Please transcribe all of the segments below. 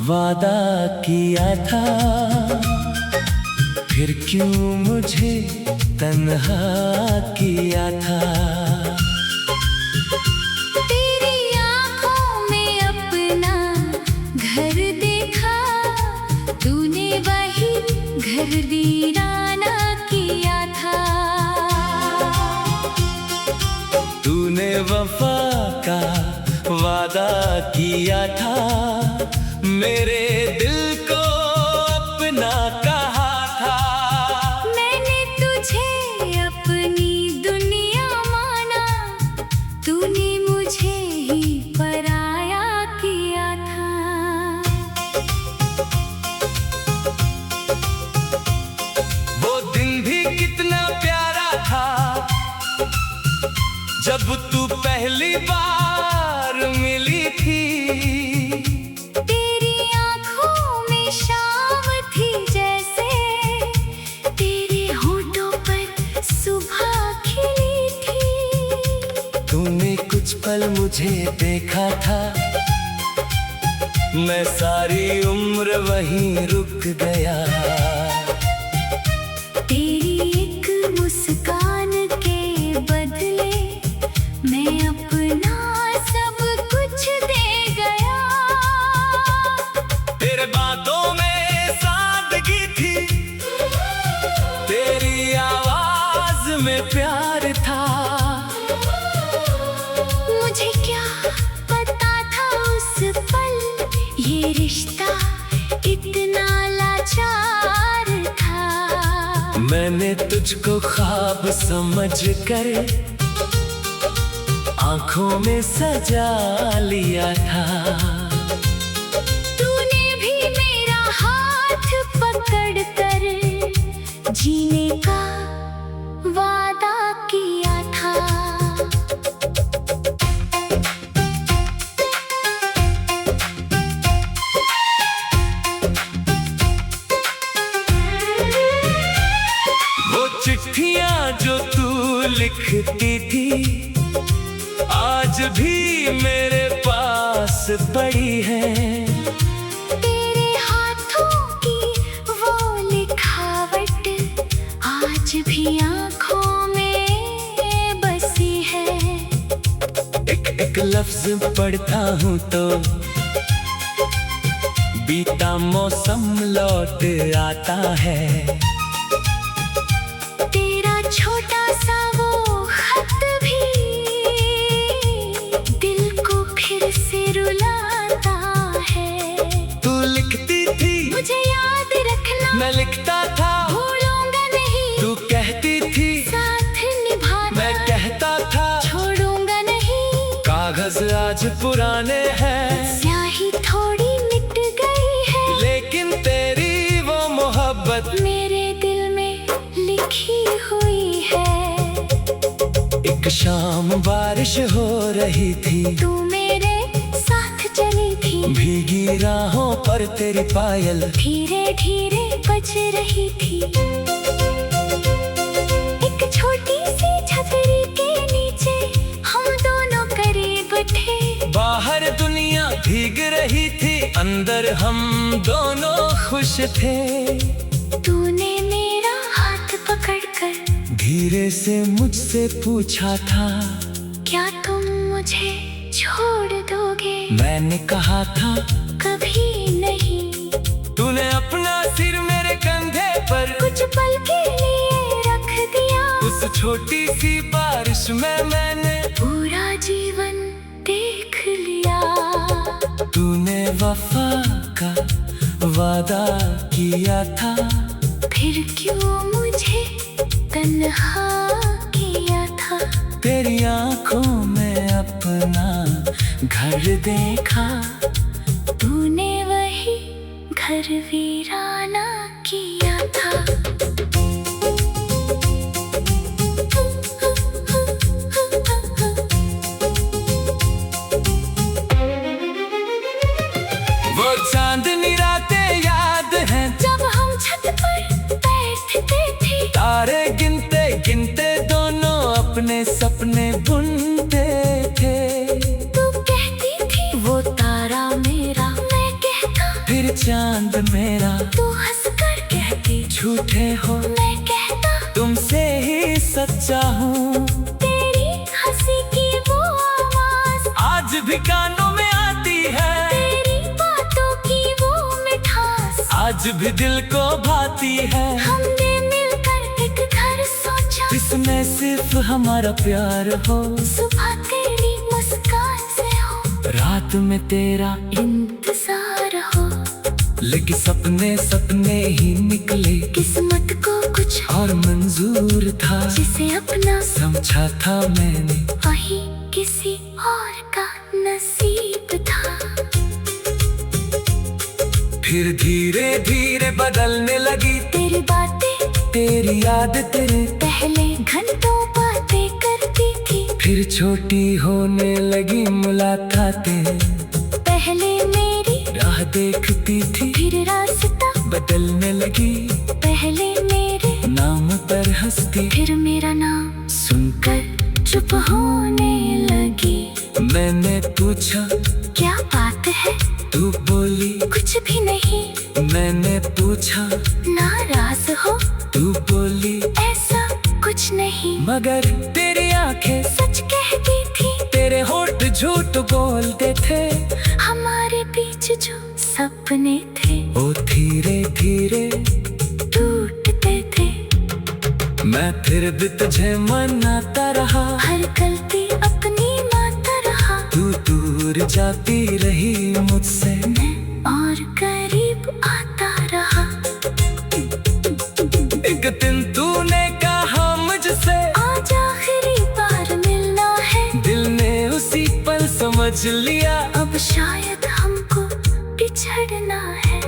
वादा किया था, फिर क्यों मुझे तन्हा किया था। तेरी आँखों में अपना घर देखा, तूने वही घर वीराना किया था। तूने वफा का वादा किया था, मेरे दिल को अपना कहा था। मैंने तुझे अपनी दुनिया माना, तूने मुझे ही पराया किया था। वो दिन भी कितना प्यारा था, जब तू पहली बार मिली थी। तेरी आँखों में शाम थी जैसे, तेरे होठों पर सुबह खिली थी। तूने कुछ पल मुझे देखा था, मैं सारी उम्र वहीं रुक गया। तेरी एक मुस्कान के बदले मैं अपना सब कुछ दे गया। तेरे बातों में सादगी थी, तेरी आवाज में प्यार था। मुझे क्या पता था उस पल ये रिश्ता इतना लाचार था। मैंने तुझको ख्वाब समझकर आँखों में सजा लिया था। तूने भी मेरा हाथ पकड़ कर जीने का वादा किया था। वो चिट्ठियाँ जो तू लिखती थी, आज भी मेरे पास पड़ी है। तेरे हाथों की वो लिखावट आज भी आँखों में बसी है। एक एक लफ्ज पढ़ता हूँ तो बीता मौसम लौट आता है। तेरा छोटा सा वो खत भी दिल को फिर से रुलाता है। तू लिखती थी मुझे याद रखना, मैं लिखता था, भूलूंगा नहीं। तू कहती थी साथ निभाना, मैं कहता था, छोड़ूंगा नहीं। कागज आज पुराने हैं, स्याही थोड़ी मिट गई है, लेकिन तेरी वो मोहब्बत मेरे दिल में लिखी हुई है। एक शाम बारिश हो रही थी, तू मेरे साथ चली थी, भीगी राहों पर तेरी पायल धीरे धीरे बज रही थी। एक छोटी सी छतरी के नीचे हम दोनों करीब थे। बाहर दुनिया भीग रही थी, अंदर हम दोनों खुश थे। तूने मेरा हाथ पकड़कर धीरे से मुझसे पूछा था, क्या तुम मुझे छोड़ दोगे? मैंने कहा था कभी नहीं। तूने अपना सिर मेरे कंधे पर कुछ पल के लिए रख दिया, उस छोटी सी बारिश में मैंने पूरा जीवन देख लिया। तूने वफा का वादा किया था, फिर क्यों मुझे तन्हा किया था। तेरी आँखों में अपना घर देखा, तूने वही घर वीराना किया था। वो चांदनी रातें याद हैं, जब हम छत पर बैठते थे, तारे गिनते गिनते दोनों अपने सपने बुनते थे। तू कहती थी वो तारा मेरा, मैं कहता फिर झूठे हो मैं कहता तुमसे ही सच्चा हूँ। तेरी हंसी की वो आवाज आज भी कानों में आती है, तेरी बातों की वो मिठास आज भी दिल को भाती है। हमने मिलकर एक घर सोचा जिसमें सिर्फ हमारा प्यार हो, सुबह तेरी मुस्कान से हो, रात में तेरा इंतजार हो। लेकिन सपने सपने ही निकले, किस्मत को कुछ और मंजूर था जिसे अपना समझा था मैंने, वही किसी और का नसीब था। फिर धीरे धीरे बदलने लगी तेरी बातें तेरी याद तेरे, पहले घंटों बातें करती थी, फिर छोटी होने लगी मुलाकातें। पहले मेरी राह देखती थी, फिर रास्ता बदलने लगी, पहले मेरे नाम पर हंसती, फिर मेरा नाम सुनकर चुप होने लगी। मैंने पूछा क्या बात है, तू बोली कुछ भी नहीं। मैंने पूछा नाराज हो, तू बोली ऐसा कुछ नहीं। मगर तेरी आंखें सच कहती थी, तेरे होठ झूठ बोलते थे। हमारे बीच जो सपने थे वो धीरे धीरे टूटते थे। मैं फिर भी तुझे मनाता रहा, हर गलती अपनी मानता रहा, तू दूर जाती रही मुझसे, मैं और करीब आता रहा। एक दिन तूने कहा मुझसे आज आखिरी बार मिलना है, दिल ने उसी पल समझ लिया, अब शायद हमको बिछड़ना है।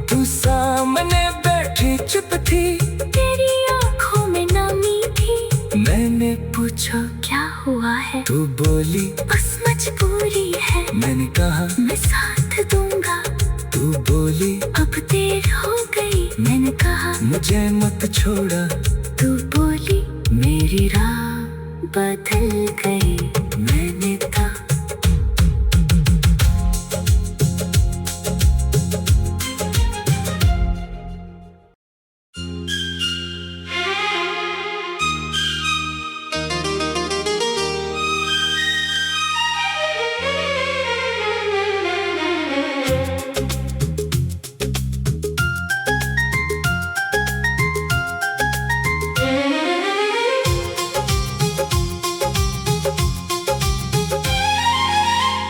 तू सामने बैठी चुप थी, तेरी आंखों में नमी थी, मैंने पूछा क्या हुआ है, तू बोली बस मजबूरी है। मैंने कहा मैं साथ दूंगा, तू बोली अब देर हो गई। मैंने कहा मुझे मत छोड़ा, तू बोली मेरी राह बदल गई। मैंने कहा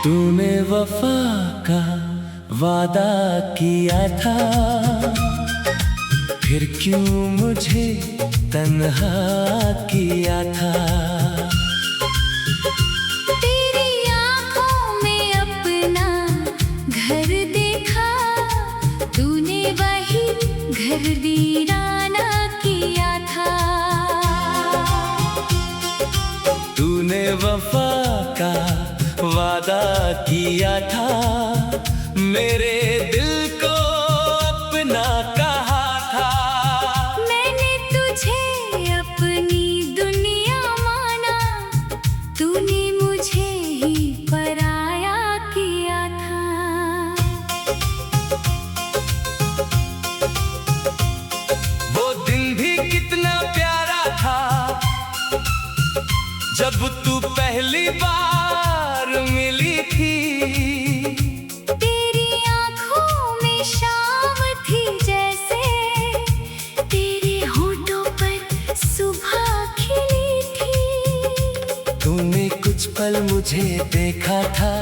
तूने वफा का वादा किया था, फिर क्यों मुझे तन्हा किया था। तेरी आंखों में अपना घर देखा, तूने वही घर वीराना किया था। तूने वफा का वादा किया था, मेरे दिल को अपना कहा था। मैंने तुझे अपनी दुनिया माना, तूने मुझे ही पराया किया था। वो दिन भी कितना प्यारा था, जब तू पहली बार मिली थी। तेरी आंखों में शाम थी जैसे, तेरे होठों पर सुबह खिली थी। तूने कुछ पल मुझे देखा था,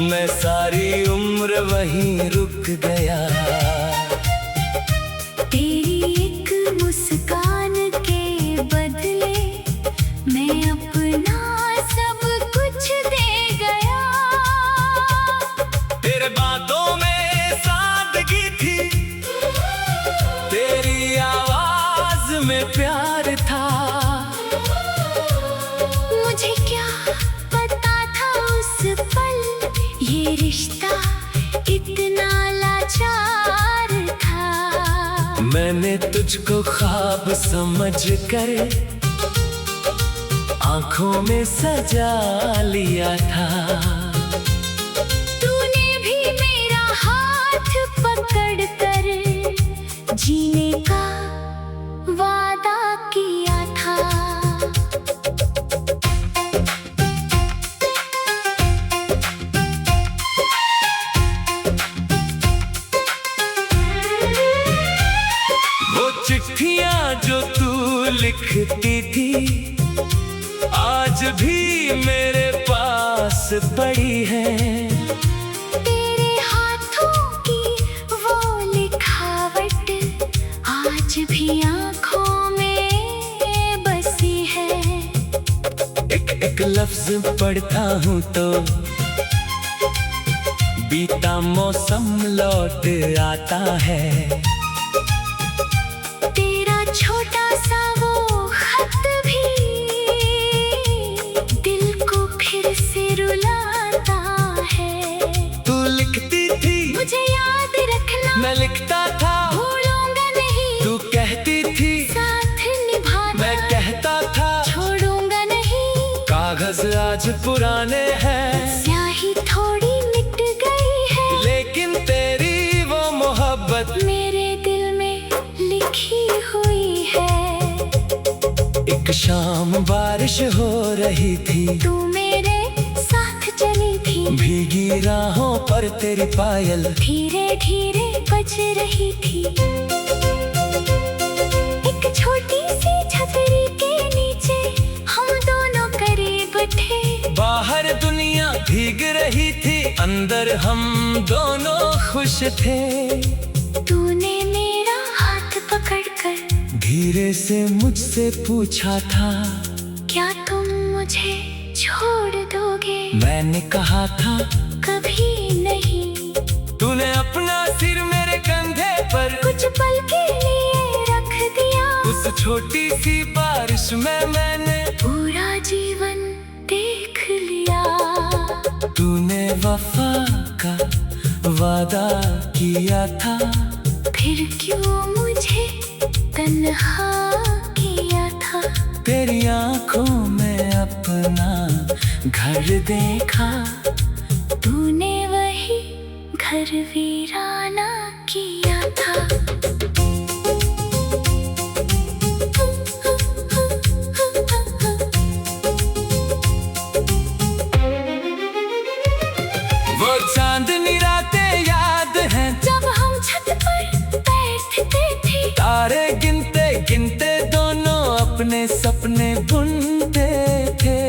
मैं सारी उम्र वहीं रुक गया। तेरी एक मुस्कान के बदले मैं अपना सब कुछ दे गया। तेरे बातों में सादगी थी, तेरी आवाज में प्यार था। मुझे क्या पता था उस पल ये रिश्ता इतना लाचार था। मैंने तुझको ख्वाब समझ कर आंखों में सजा लिया था। तूने भी मेरा हाथ पकड़ कर जीने का वादा किया था। वो चिट्ठियां जो तू लिखती थी आज भी मेरे पास पड़ी है। तेरे हाथों की वो लिखावट आज भी आँखों में बसी है। एक लफ्ज पढ़ता हूँ तो बीता मौसम लौट आता है। तेरा छोटा सा वो खत भी दिल को फिर से रुलाता है। तू लिखती थी मुझे याद रखना, मैं लिखता था भूलूंगा नहीं। तू कहती थी साथ निभाना, मैं कहता था छोड़ूंगा नहीं। कागज आज पुराने हैं, स्याही थोड़ी मिट गई है, लेकिन तेरी वो मोहब्बत मेरे दिल में लिखी हुई है। एक शाम बारिश हो रही थी, तू मेरे साथ चली थी, भीगी राहों पर तेरी पायल धीरे धीरे बज रही थी। एक छोटी सी छतरी के नीचे हम दोनों करीब थे। बाहर दुनिया भीग रही थी, अंदर हम दोनों खुश थे। तूने मेरा हाथ पकड़कर धीरे से मुझसे पूछा था क्या तुम मुझे छोड़ दोगे? मैंने कहा था कभी नहीं। तूने अपना सिर मेरे कंधे पर कुछ पल के लिए रख दिया, उस छोटी सी बारिश में मैंने पूरा जीवन देख लिया। तूने वफा का वादा किया था, फिर क्यों मुझे तन्हा किया था? तेरी आंखों में अपना घर देखा, तूने वही घर वीराना किया था। वो चांदनी रातें याद हैं जब हम छत पर बैठते थे, तारे गिनते गिनते दोनों अपने सपने बुनते थे।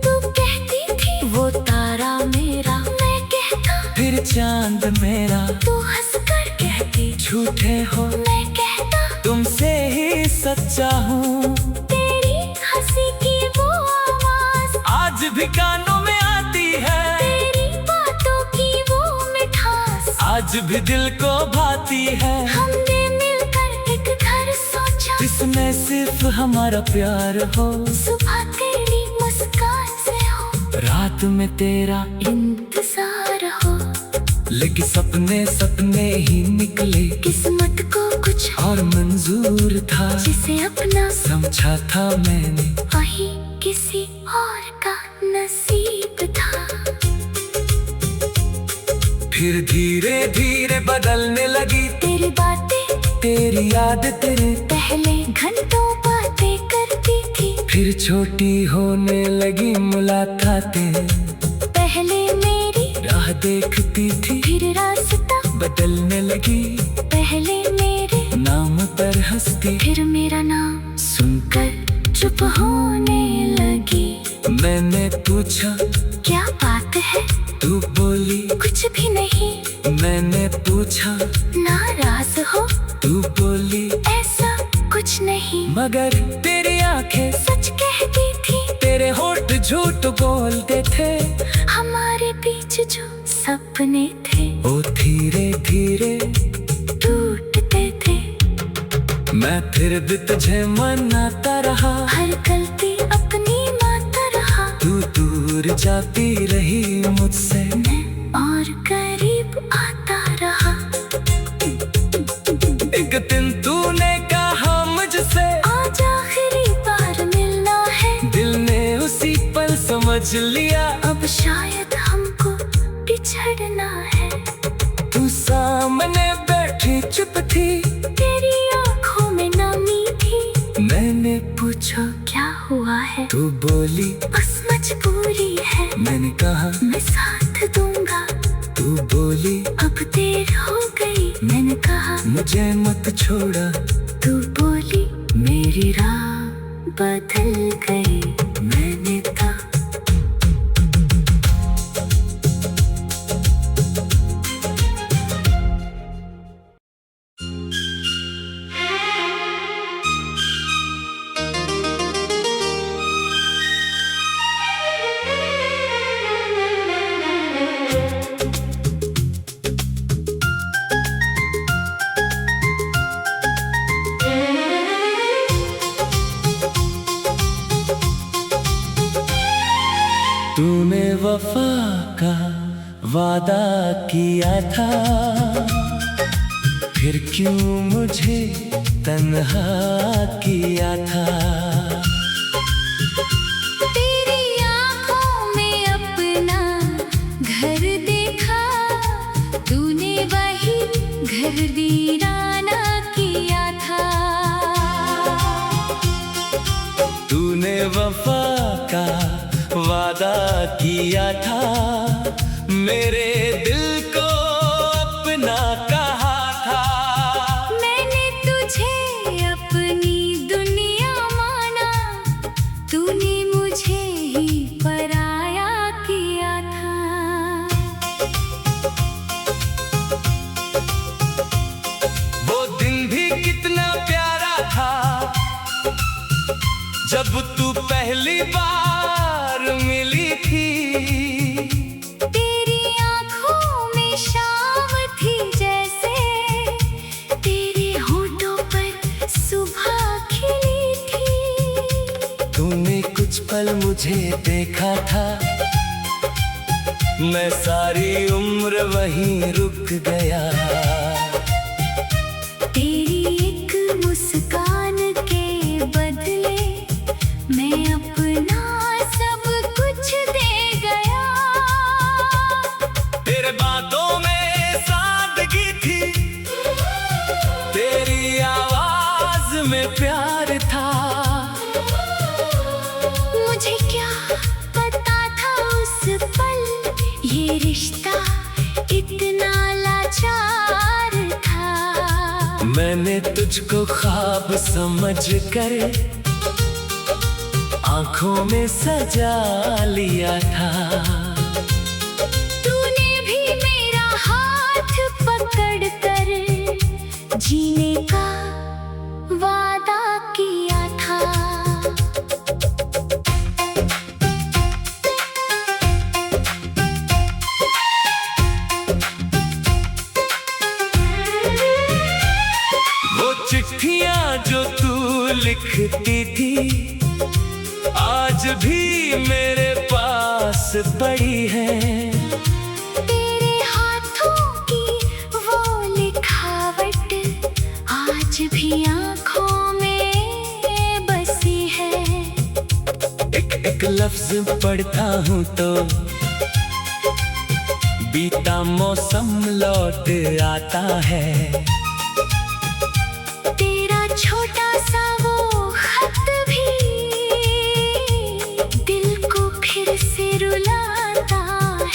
तू कहती थी वो तारा मेरा, मैं कहता फिर चांद मेरा, तू हंसकर कहती झूठे हो मैं कहता तुमसे ही सच्चा हूँ। तेरी हंसी की वो आवाज आज भी कानों में आती है, तेरी बातों की वो मिठास आज भी दिल को भाती है। हमने मिलकर एक घर सोचा, जिसमें सिर्फ हमारा प्यार हो, सुबह तेरी मुस्कान से हो, रात में तेरा इंतजार हो। लेकिन सपने सपने ही निकले, किस्मत को कुछ और मंजूर था जिसे अपना समझा था मैंने, वही किसी और का नसीब था। फिर धीरे धीरे बदलने लगी तेरी बातें, तेरी याद तेरे, पहले घंटों बातें करती थी, फिर छोटी होने लगी मुलाकातें। पहले मेरी राह देखती थी, फिर रास्ता बदलने लगी, पहले मेरे नाम पर हंसती, फिर मेरा नाम सुनकर चुप होने लगी। मैंने पूछा क्या बात है? तू बोली कुछ भी नहीं। मैंने पूछा नाराज हो? तू बोली ऐसा कुछ नहीं। मगर तेरी आंखें सच कहती थी, तेरे होठ झूठ बोलते थे। हमारे बीच जो सपने थे वो धीरे धीरे टूटते थे। मैं फिर भी तुझे मनाता रहा, हर गलती अपनी मानता रहा, तू दूर जाती रही मुझसे, और करीब आता रहा। एक दिन तूने कहा मुझसे आज आखिरी बार मिलना है, दिल ने उसी पल समझ लिया, अब शायद हमको बिछड़ना है। तू सामने बैठी चुप थी, तेरी तू बोली बस मजबूरी है, मैंने कहा मैं साथ दूंगा। तू बोली अब देर हो गई, मैंने कहा मुझे मत छोड़ा। तू बोली मेरी राह बदल गई, मैंने कहा तूने वफा का वादा किया था, फिर क्यों मुझे तन्हा किया था। तेरी आँखों में अपना घर देखा, तूने वही घर वीराना किया था। तूने वफा का वादा किया था, मेरे दिल को अपना कहा था। मैंने तुझे अपनी दुनिया माना, तूने मुझे ही पराया किया था। वो दिन भी कितना प्यारा था, जब तू पहली बार मिली थी। तेरी आँखों में शाम थी जैसे, तेरे होठों पर सुबह खिली थी। तूने कुछ पल मुझे देखा था, मैं सारी उम्र वहीं रुक गया। तेरी एक मुस्कान के बदले मैं अपना सब कुछ दे गया। तेरे बातों में सादगी थी, तेरी आवाज में प्यार था। मुझे क्या पता था उस पल ये रिश्ता इतना लाचार था। मैंने तुझको ख्वाब समझ कर आंखों में सजा लिया था। तूने भी मेरा हाथ पकड़ कर जीने का वादा किया था। वो चिट्ठियां जो तू लिखती थी, आज भी मेरे पास पड़ी है। तेरे हाथों की वो लिखावट आज भी आँखों में बसी है। एक लफ्ज पढ़ता हूँ तो बीता मौसम लौट आता है। तेरा छोटा सा वो खत भी दिल को फिर से रुलाता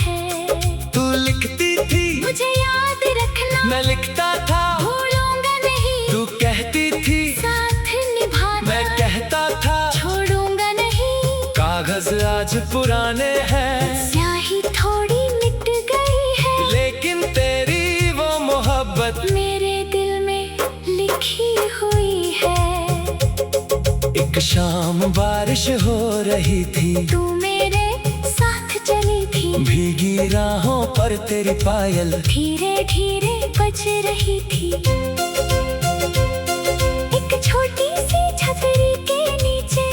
है। तू लिखती थी मुझे याद रखना, मैं लिखता था भूलूंगा नहीं। तू कहती थी साथ निभाना, मैं कहता था छोड़ूंगा नहीं। कागज आज पुराने हैं, स्याही थोड़ी मिट गई है, लेकिन तेरी वो मोहब्बत मेरे दिल में लिखी हुई है। एक शाम बारिश हो रही थी, तू मेरे साथ चली थी, भीगी राहों पर तेरी पायल धीरे धीरे बज रही थी। एक छोटी सी छतरी के नीचे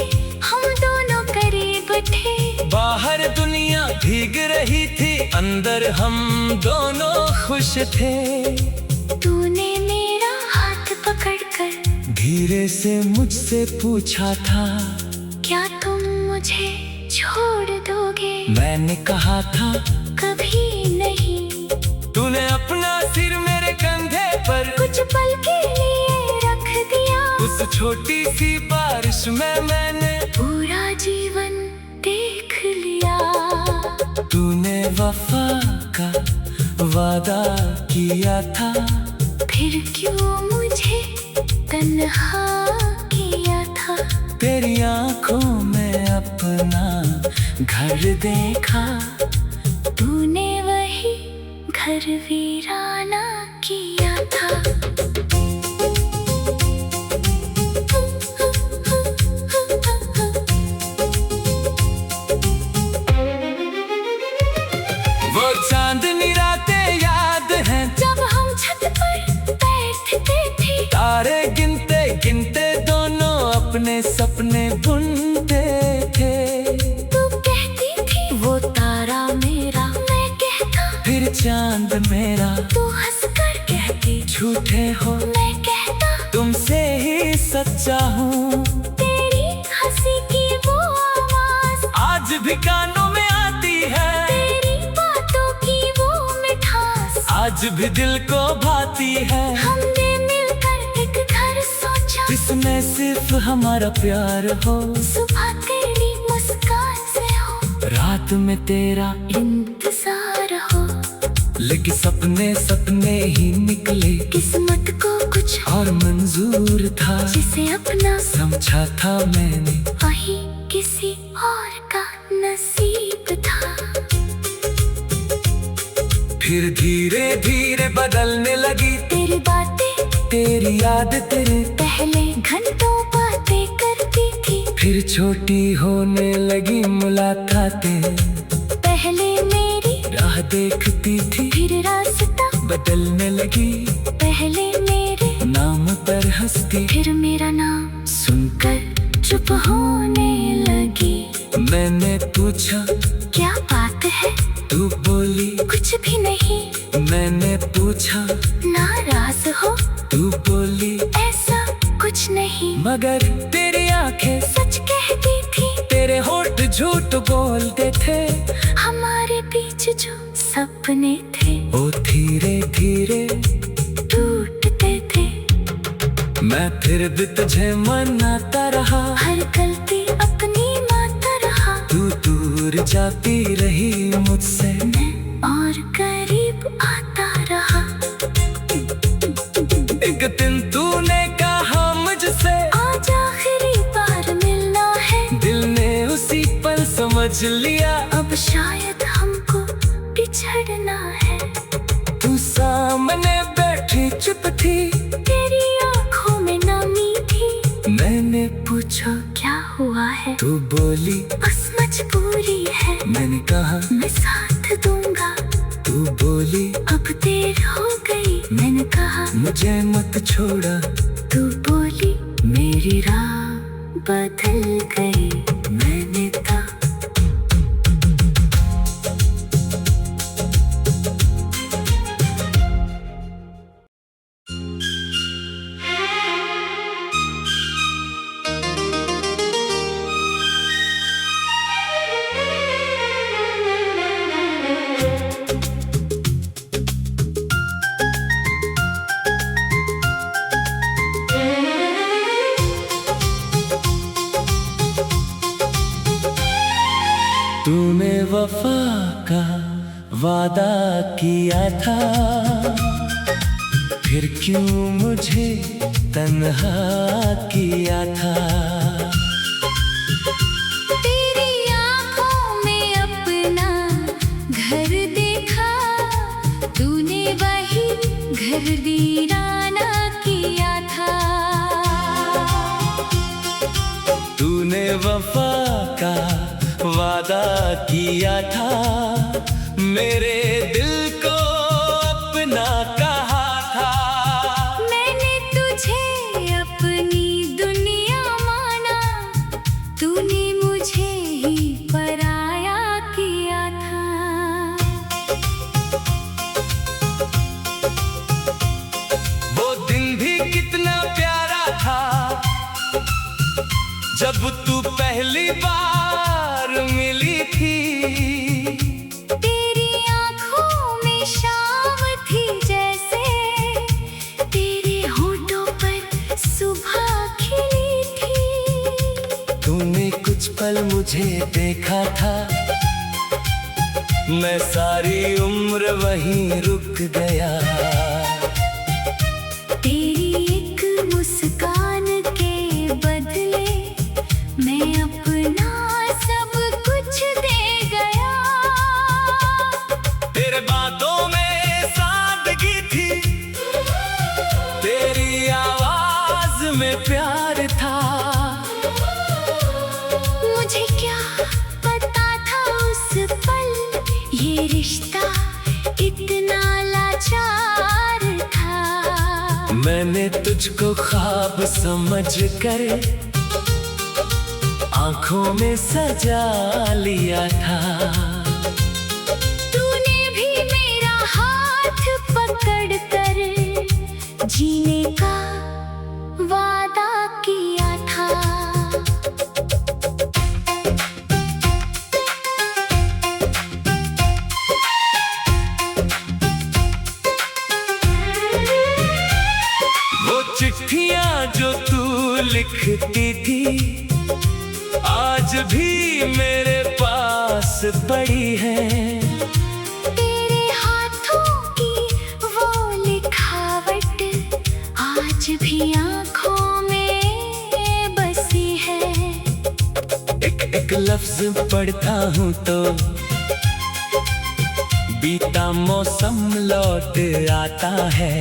हम दोनों करीब थे। बाहर दुनिया भीग रही थी, अंदर हम दोनों खुश थे। तूने मेरा हाथ पकड़कर धीरे से मुझसे पूछा था, क्या तुम मुझे छोड़ दोगे? मैंने कहा था कभी नहीं। तूने अपना सिर मेरे कंधे पर कुछ पल के लिए रख दिया, उस छोटी सी बारिश में मैंने पूरा जीवन वफा का वादा किया था, फिर क्यों मुझे तन्हा किया था। तेरी आंखों में अपना घर देखा, तूने वही घर वीराना किया था। वो चांदनी रातें याद हैं, जब हम छत पर बैठते थे, तारे गिनते गिनते दोनों अपने सपने बुनते थे। तू कहती थी वो तारा मेरा, मैं कहता फिर चांद मेरा, तू हंस कर कहती झूठे हो मैं कहता तुमसे ही सच्चा हूँ। तेरी हंसी की वो आवाज आज भी कानों में आती है, तेरी बातों की वो मिठास आज भी दिल को भाती है। हमने मिलकर एक घर सोचा, जिसमें सिर्फ हमारा प्यार हो, सुबह तेरी मुस्कान से हो, रात में तेरा इंतजार हो। लेकिन सपने सपने ही निकले, किस्मत को कुछ और मंजूर था जिसे अपना समझा था मैंने, वही किसी और का नसीब था। फिर धीरे धीरे बदलने लगी तेरी बातें, तेरी याद तेरे, पहले घंटों बातें करती थी, फिर छोटी होने लगी मुलाकातें। पहले मेरी राह देखती थी, फिर रास्ता बदलने लगी, पहले मेरे नाम पर हंसती, फिर मेरा नाम सुनकर चुप होने लगी। मैंने पूछा क्या बात है, तू बोली कुछ भी नहीं। मैंने पूछा नाराज हो, तू बोली ऐसा कुछ नहीं। मगर तेरी आंखें सच कहती थी, तेरे होठ झूठ बोलते थे। हमारे बीच जो सपने थे वो धीरे धीरे टूटते थे। मैं फिर भी तुझे मनाता रहा, हर गलती अपनी मानता रहा, तू दूर जाती रही मुझसे, मैं और करीब आता रहा। एक दिन तूने कहा मुझसे, आज आखिरी बार मिलना है। दिल ने उसी पल समझ लिया, अब शायद हमको बिछड़ना है। तू सामने बैठी चुप थी, तेरी आंखों में नमी थी। मैंने पूछा क्या हुआ है, तू बोली बस मजबूरी है। मैंने कहा मैं साथ दूंगा, तू बोली अब देर हो गई। मैंने कहा मुझे मत छोड़ा, तू बोली मेरी राह बदल गई। मैंने कहा तूने वफा का वादा किया था, फिर क्यों मुझे तन्हा किया था। तेरी आंखों में अपना घर देखा, तूने वही घर वीराना किया था। तूने वफा का वादा किया था, मेरे दिल को अपना कहा था। मैंने तुझे अपनी दुनिया माना, तूने मुझे ही पराया किया था। वो दिन भी कितना प्यारा था, जब तू पहली बार मिली थी। तेरी आंखों में शाम थी जैसे, तेरे होठों पर सुबह खिली थी। तूने कुछ पल मुझे देखा था, मैं सारी उम्र वहीं रुक गया। तेरी एक मुस्कान के बदले मैं अपना सब कुछ दे गया। तेरे बातों में सादगी थी, तेरी आवाज में प्यार था। मुझे क्या पता था उस पल ये रिश्ता इतना लाचार था। मैंने तुझको ख्वाब समझकर आंखों में सजा लिया था। तूने भी मेरा हाथ पकड़ कर जीने का वादा किया था। वो चिट्ठियां जो तू लिखती थी आज भी मेरे पास पड़ी है। तेरे हाथों की वो लिखावट आज भी आंखों में बसी है। एक लफ्ज पढ़ता हूँ तो बीता मौसम लौट आता है।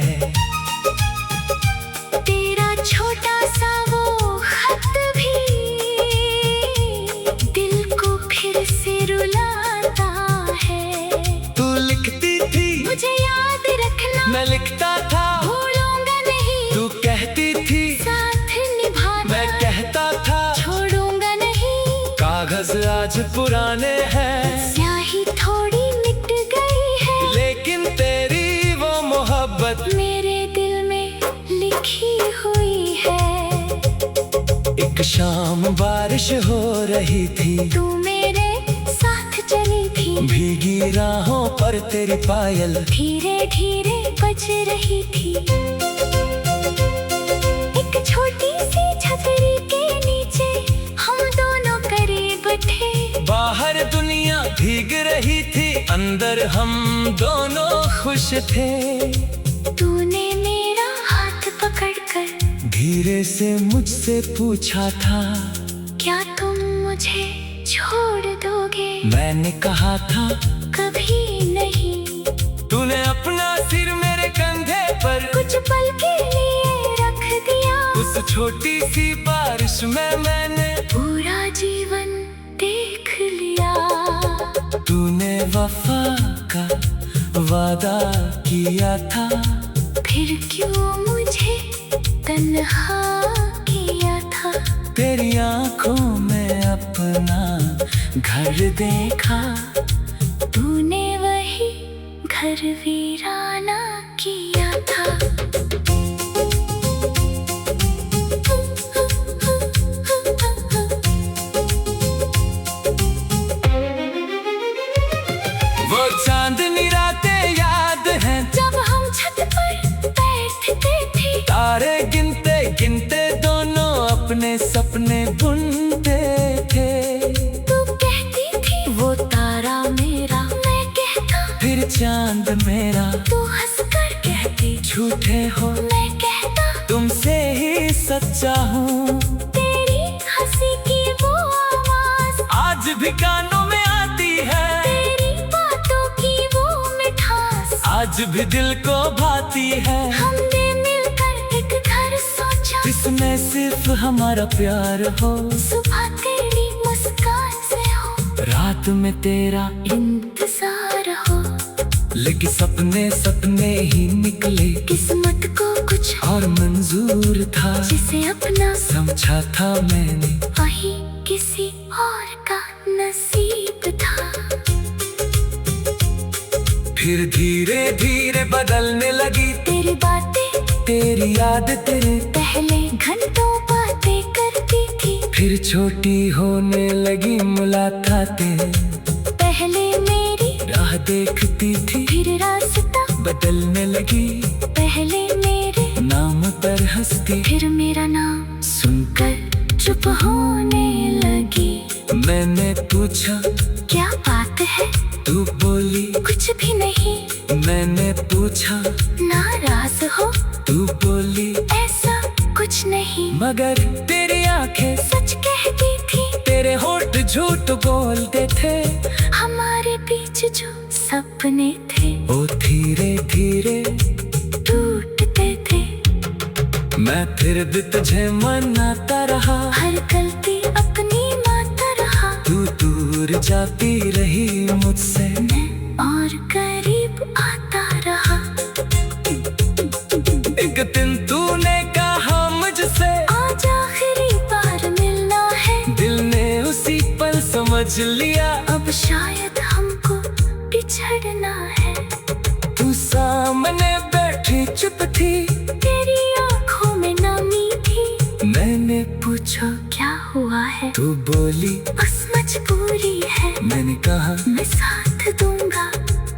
तेरा छोटा सा वो खत भी दिल को फिर से रुलाता है। तू लिखती थी मुझे याद रखना, मैं लिखता था भूलूंगा नहीं। तू कहती थी साथ निभाना, मैं कहता था छोड़ूंगा नहीं। कागज आज पुराने हैं, स्याही थोड़ी मिट गई है, लेकिन तेरी वो मोहब्बत मेरे दिल में लिखी हुई है। एक शाम बारिश हो रही थी, तू मेरे साथ चली थी, भीगी राहों पर तेरी पायल धीरे धीरे बज रही थी। एक छोटी सी छतरी के नीचे हम दोनों करीब थे। बाहर दुनिया भीग रही थी, अंदर हम दोनों खुश थे। तूने मेरा हाथ पकड़कर धीरे से मुझसे पूछा था क्या तुम मुझे छोड़ दोगे? मैंने कहा था कभी नहीं। तूने अपना सिर मेरे कंधे पर कुछ पल के लिए रख दिया, उस छोटी सी बारिश में मैंने पूरा जीवन देख लिया। तूने वफा का वादा किया था, फिर क्यों मुझे तन्हा किया था? तेरी आंखों में अपना घर देखा, तूने वही घर वीराना किया था। वो चांदनी रातें याद हैं जब हम छत पर बैठते थे, तारे गिनते गिनते दोनों अपने सपने बुनते थे। तू कहती थी वो तारा मेरा, मैं कहता फिर चांद मेरा, तू हंसकर कहती झूठे हो मैं कहता तुमसे ही सच्चा हूँ। तेरी हंसी की वो आवाज आज भी कानों में आती है, तेरी बातों की वो मिठास आज भी दिल को भाती है। हमने मिलकर एक घर सोचा, जिसमें सिर्फ हमारा प्यार हो, सुबह तेरी मुस्कान से हो, रात में तेरा इंतजार हो। लेकिन सपने सपने ही निकले, किस्मत को कुछ और मंजूर था जिसे अपना समझा था मैंने, वही किसी और का नसीब था। फिर धीरे धीरे बदलने लगी तेरी बातें, तेरी याद तेरे, पहले घंटों बातें करती थी, फिर छोटी होने लगी मुलाकातें। पहले मेरी राह देखती थी, फिर रास्ता बदलने लगी, पहले मेरे नाम पर हंसती, फिर मेरा नाम सुनकर चुप होने लगी। मैंने पूछा क्या बात है? तू बोली कुछ भी नहीं। मैंने पूछा नाराज हो? तू बोली ऐसा कुछ नहीं। मगर तेरी आंखें सच कहती थी, तेरे होठ झूठ बोलते थे। हमारे बीच जो सपने थे ओ धीरे धीरे टूटते थे। मैं फिर भी तुझे मनाता रहा, हर गलती अपनी मानता रहा। तू दूर जाती रही मुझसे, मैं और करीब आता रहा। एक दिन तूने कहा मुझसे आज आखिरी बार मिलना है। दिल ने उसी पल समझ लिया, अब शायद हमको बिछड़ना है। तू सामने बैठी चुप थी, तेरी आंखों में नमी थी। मैंने पूछा क्या हुआ है? तू बोली बस मजबूरी है। मैंने कहा मैं साथ दूंगा।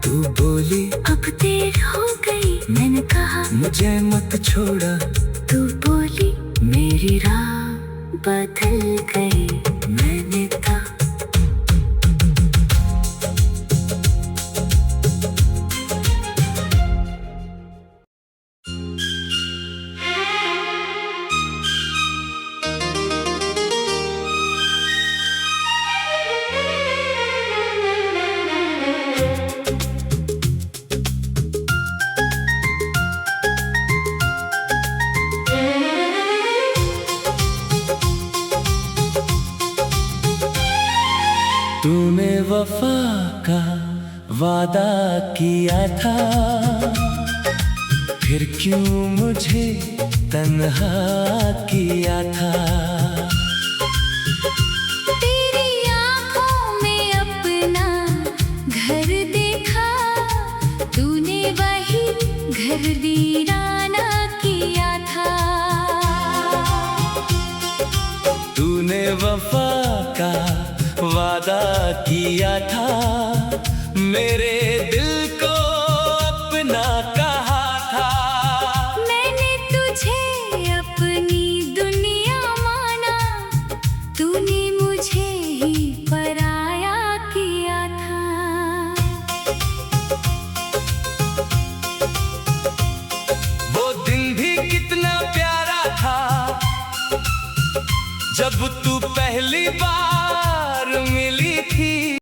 तू बोली अब देर हो गई। मैंने कहा मुझे मत छोड़ा। तू बोली मेरी राह बदल गई। मैंने कहा तूने वफा का वादा किया था, फिर क्यों मुझे तन्हा किया था। तेरी आंखों में अपना घर देखा, तूने वही घर वीराना किया था। तूने वफा का वादा किया था, मेरे दिल को अपना कहा था। मैंने तुझे अपनी दुनिया माना, तूने मुझे ही पराया किया था। वो दिन भी कितना प्यारा था, जब तू पहली बार मिली थी।